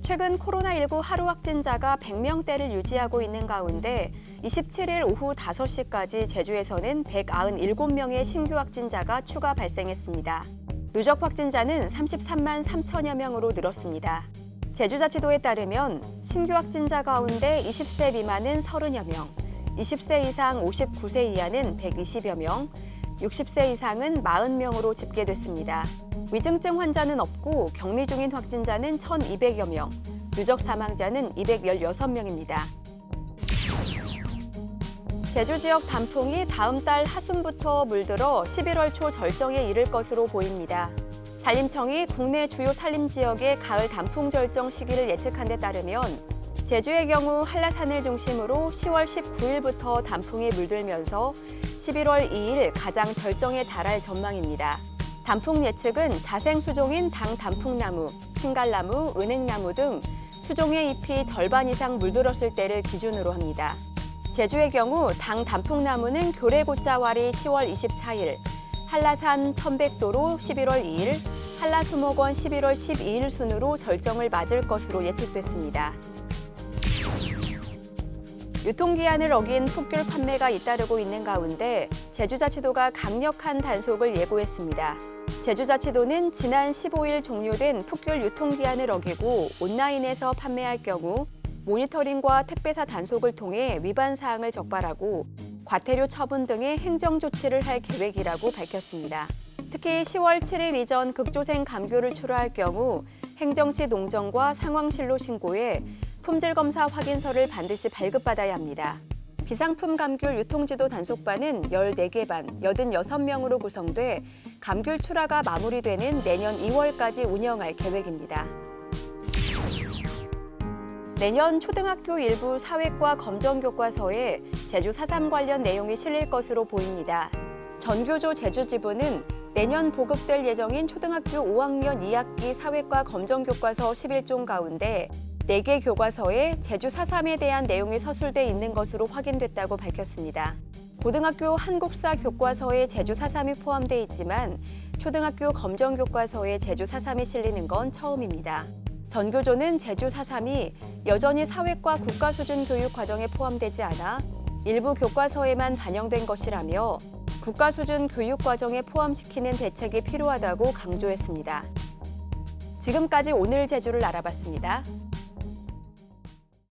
최근 코로나19 하루 확진자가 100명대를 유지하고 있는 가운데 27일 오후 5시까지 제주에서는 197명의 신규 확진자가 추가 발생했습니다. 누적 확진자는 33만 3천여 명으로 늘었습니다. 제주자치도에 따르면 신규 확진자 가운데 20세 미만은 30여 명, 20세 이상 59세 이하는 120여 명, 60세 이상은 40명으로 집계됐습니다. 위중증 환자는 없고 격리 중인 확진자는 1,200여 명, 누적 사망자는 216명입니다. 제주 지역 단풍이 다음 달 하순부터 물들어 11월 초 절정에 이를 것으로 보입니다. 산림청이 국내 주요 산림 지역의 가을 단풍 절정 시기를 예측한 데 따르면 제주의 경우 한라산을 중심으로 10월 19일부터 단풍이 물들면서 11월 2일 가장 절정에 달할 전망입니다. 단풍 예측은 자생 수종인 당 단풍나무, 신갈나무, 은행나무 등 수종의 잎이 절반 이상 물들었을 때를 기준으로 합니다. 제주의 경우 당 단풍나무는 교래곶자왈이 10월 24일, 한라산 천백도로 11월 2일, 한라수목원 11월 12일 순으로 절정을 맞을 것으로 예측됐습니다. 유통기한을 어긴 풋귤 판매가 잇따르고 있는 가운데 제주자치도가 강력한 단속을 예고했습니다. 제주자치도는 지난 15일 종료된 풋귤 유통기한을 어기고 온라인에서 판매할 경우 모니터링과 택배사 단속을 통해 위반 사항을 적발하고 과태료 처분 등의 행정 조치를 할 계획이라고 밝혔습니다. 특히 10월 7일 이전 극조생 감귤을 출하할 경우 행정시 농정과 상황실로 신고해 품질검사 확인서를 반드시 발급받아야 합니다. 비상품 감귤 유통지도 단속반은 14개 반, 86명으로 구성돼 감귤 출하가 마무리되는 내년 2월까지 운영할 계획입니다. 내년 초등학교 일부 사회과 검정교과서에 제주 4.3 관련 내용이 실릴 것으로 보입니다. 전교조 제주지부는 내년 보급될 예정인 초등학교 5학년 2학기 사회과 검정교과서 11종 가운데 4개 교과서에 제주 4.3에 대한 내용이 서술돼 있는 것으로 확인됐다고 밝혔습니다. 고등학교 한국사 교과서에 제주 4.3이 포함돼 있지만 초등학교 검정교과서에 제주 4.3이 실리는 건 처음입니다. 전교조는 제주 4.3이 여전히 사회과 국가수준 교육 과정에 포함되지 않아 일부 교과서에만 반영된 것이라며 국가수준 교육 과정에 포함시키는 대책이 필요하다고 강조했습니다. 지금까지 오늘 제주를 알아봤습니다.